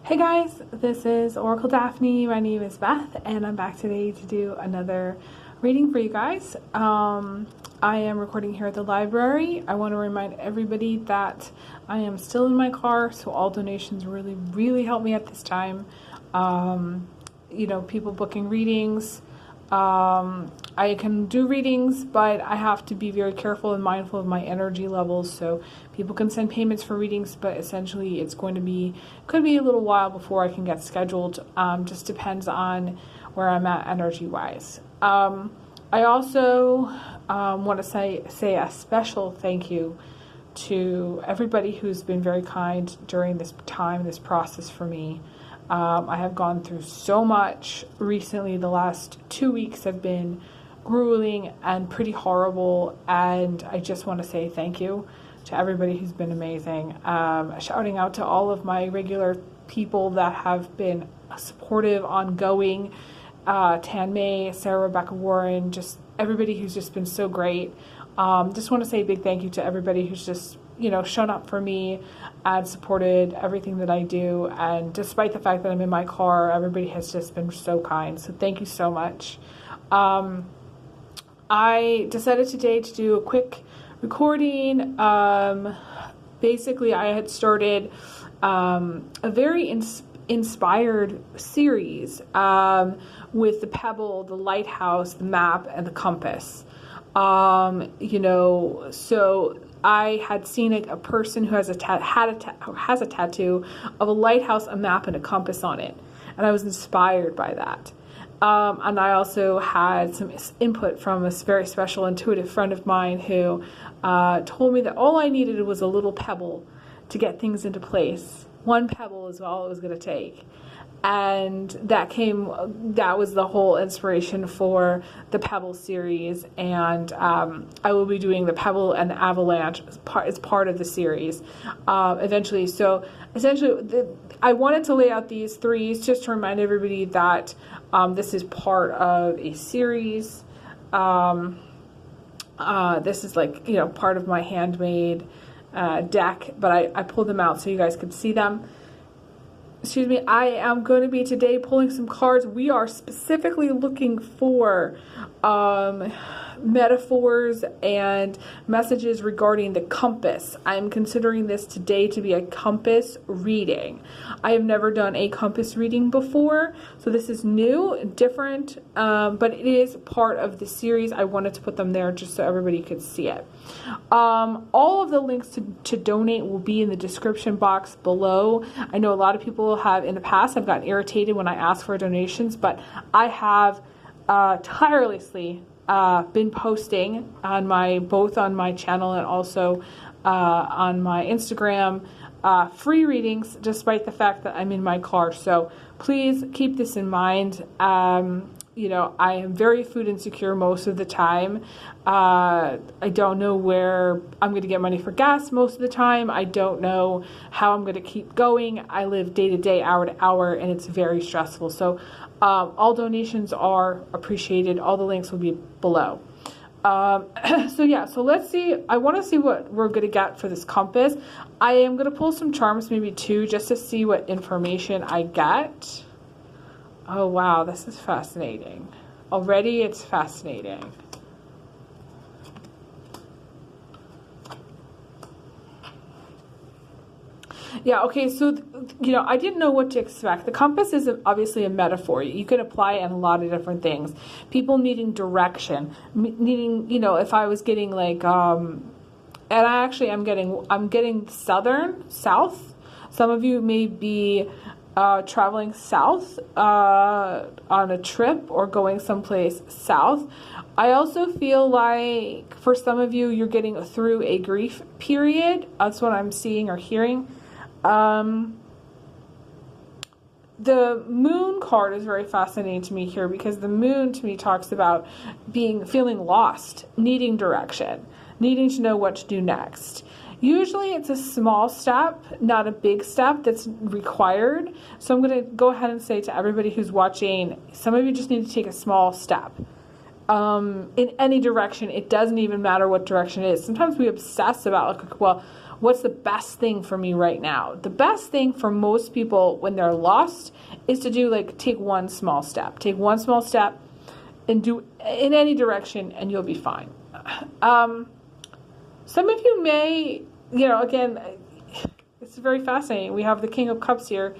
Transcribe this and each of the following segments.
Hey guys, this is Oracle Daphne. My name is Beth, and I'm back today to do another reading for you guys. I am recording here at the library. I want to remind everybody that I am still in my car, so all donations really help me at this time. People booking readings. I can do readings, but I have to be very careful and mindful of my energy levels. So people can send payments for readings, but essentially it's could be a little while before I can get scheduled. Just depends on where I'm at energy wise. I also want to say a special thank you to everybody who's been very kind during this process for me. I have gone through so much recently. The last 2 weeks have been grueling and pretty horrible, and I just want to say thank you to everybody who's been amazing. Shouting out to all of my regular people that have been supportive, ongoing, Tan May, Sarah Rebecca Warren, just everybody who's just been so great. Just want to say a big thank you to everybody who's just shown up for me and supported everything that I do. And despite the fact that I'm in my car, everybody has just been so kind. So thank you so much. I decided today to do a quick recording. Basically, I had started a very inspired series with the pebble, the lighthouse, the map, and the compass. So I had seen a person who has a tattoo of a lighthouse, a map, and a compass on it, and I was inspired by that. And I also had some input from a very special intuitive friend of mine who told me that all I needed was a little pebble to get things into place. One pebble is all it was going to take. And that was the whole inspiration for the Pebble series, and I will be doing the Pebble and the Avalanche as part of the series eventually. So essentially, I wanted to lay out these threes just to remind everybody that this is part of a series. This is part of my handmade deck, but I pulled them out so you guys could see them. Excuse me, I am going to be today pulling some cards. We are specifically looking for metaphors and messages regarding the compass. I'm considering this today to be a compass reading. I have never done a compass reading before, so this is new, different, but it is part of the series. I wanted to put them there just so everybody could see it. All of the links to donate will be in the description box below. I know a lot of people have in the past have gotten irritated when I ask for donations, but I have tirelessly been posting on both on my channel and also on my Instagram free readings, despite the fact that I'm in my car. So please keep this in mind. I am very food insecure most of the time. I don't know where I'm going to get money for gas most of the time. I don't know how I'm going to keep going. I live day to day, hour to hour, and it's very stressful. So all donations are appreciated. All the links will be below. So let's see. I want to see what we're going to get for this compass. I am going to pull some charms, maybe two, just to see what information I get. Oh, wow, this is fascinating. Already it's fascinating. Yeah, okay, so, I didn't know what to expect. The compass is obviously a metaphor. You can apply it in a lot of different things. People needing direction, needing, if I was getting and I'm getting south. Some of you may be traveling south on a trip or going someplace south. I also feel like for some of you, you're getting through a grief period. That's what I'm seeing or hearing. The moon card is very fascinating to me here because the moon to me talks about feeling lost, needing direction, needing to know what to do next. Usually it's a small step, not a big step that's required. So I'm going to go ahead and say to everybody who's watching, some of you just need to take a small step. In any direction. It doesn't even matter what direction it is. Sometimes we obsess about, what's the best thing for me right now? The best thing for most people when they're lost is to do like, take one small step. Take one small step and do in any direction and you'll be fine. Some of you may, again, it's very fascinating. We have the King of Cups here.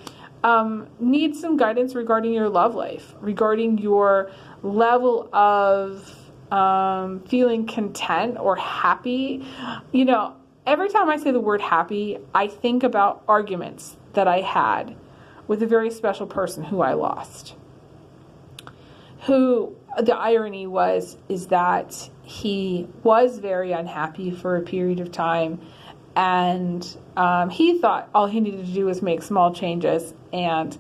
Need some guidance regarding your love life, regarding your level of feeling content or happy. Every time I say the word happy, I think about arguments that I had with a very special person who I lost. Who, the irony is that he was very unhappy for a period of time, and he thought all he needed to do was make small changes, and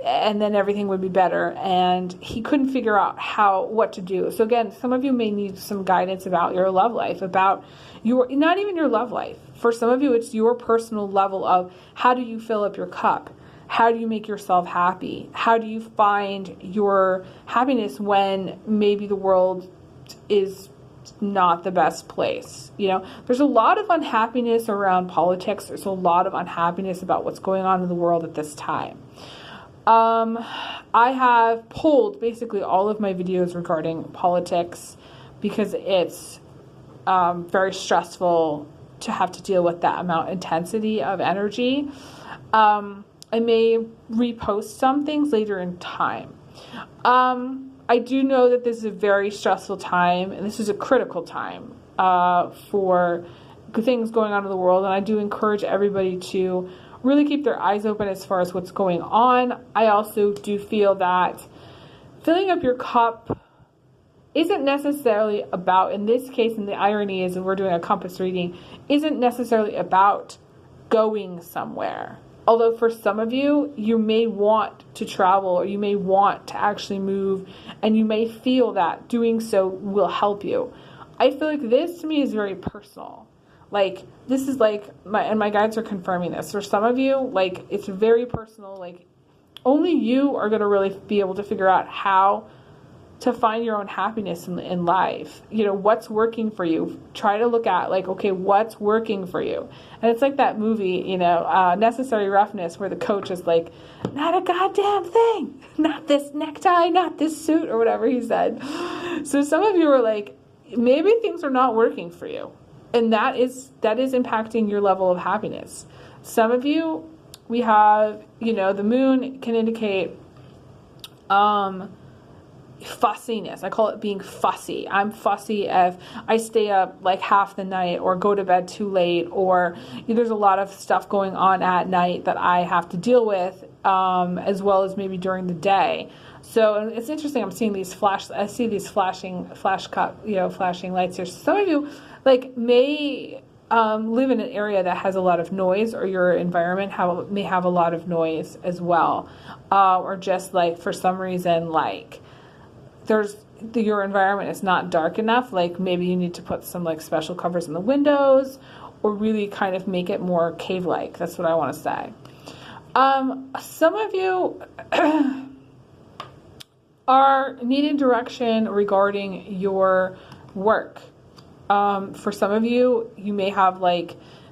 then everything would be better, and he couldn't figure out what to do. So again, some of you may need some guidance about your love life, about not even your love life. For some of you, it's your personal level of how do you fill up your cup? How do you make yourself happy? How do you find your happiness when maybe the world is not the best place? There's a lot of unhappiness around politics. There's a lot of unhappiness about what's going on in the world at this time. I have pulled basically all of my videos regarding politics because it's very stressful to have to deal with that amount of intensity of energy. I may repost some things later in time. I do know that this is a very stressful time, and this is a critical time for things going on in the world, and I do encourage everybody to really keep their eyes open as far as what's going on. I also do feel that filling up your cup isn't necessarily about, in this case, and the irony is that we're doing a compass reading, isn't necessarily about going somewhere. Although for some of you, you may want to travel or you may want to actually move, and you may feel that doing so will help you. I feel like this to me is very personal. Like, this is like, my guides are confirming this. For some of you, like, it's very personal. Like, only you are going to really be able to figure out how to find your own happiness in life. What's working for you. Try to look at, like, okay, what's working for you? And it's like that movie, Necessary Roughness, where the coach is like, not a goddamn thing. Not this necktie, not this suit, or whatever he said. So some of you are like, maybe things are not working for you. And that is impacting your level of happiness. Some of you, we have, the moon can indicate fussiness. I call it being fussy. I'm fussy if I stay up like half the night or go to bed too late, or there's a lot of stuff going on at night that I have to deal with, as well as maybe during the day. So it's interesting. I'm seeing these flashing lights here. Some of you may live in an area that has a lot of noise, or your environment may have a lot of noise as well, or just like for some reason your environment is not dark enough. Like maybe you need to put some special covers in the windows, or really kind of make it more cave-like. That's what I want to say. Some of you are needing direction regarding your work. For some of you, you may have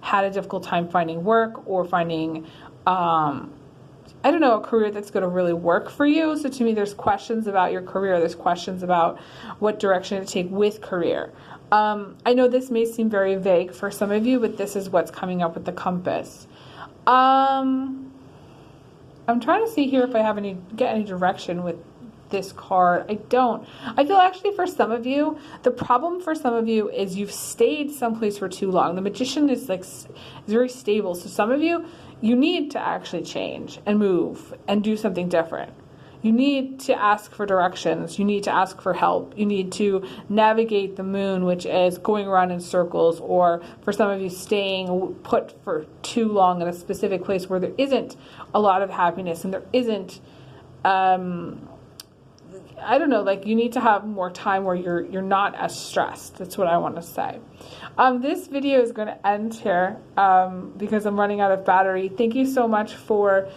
had a difficult time finding work, or finding a career that's going to really work for you. So to me, there's questions about your career. There's questions about what direction to take with career. I know this may seem very vague for some of you, but this is what's coming up with the compass. I'm trying to see here if I have get any direction with this card. I don't. I feel actually for some of you, the problem for some of you is you've stayed someplace for too long. The Magician is very stable. So some of you, you need to actually change and move and do something different. You need to ask for directions. You need to ask for help. You need to navigate the moon, which is going around in circles, or for some of you, staying put for too long in a specific place where there isn't a lot of happiness, and there isn't, you need to have more time where you're not as stressed. That's what I want to say. This video is going to end here because I'm running out of battery. Thank you so much for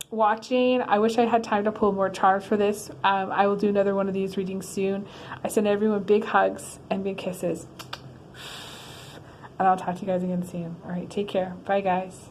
watching. I wish I had time to pull more charms for this. I will do another one of these readings soon. I send everyone big hugs and big kisses. And I'll talk to you guys again soon. All right, take care. Bye, guys.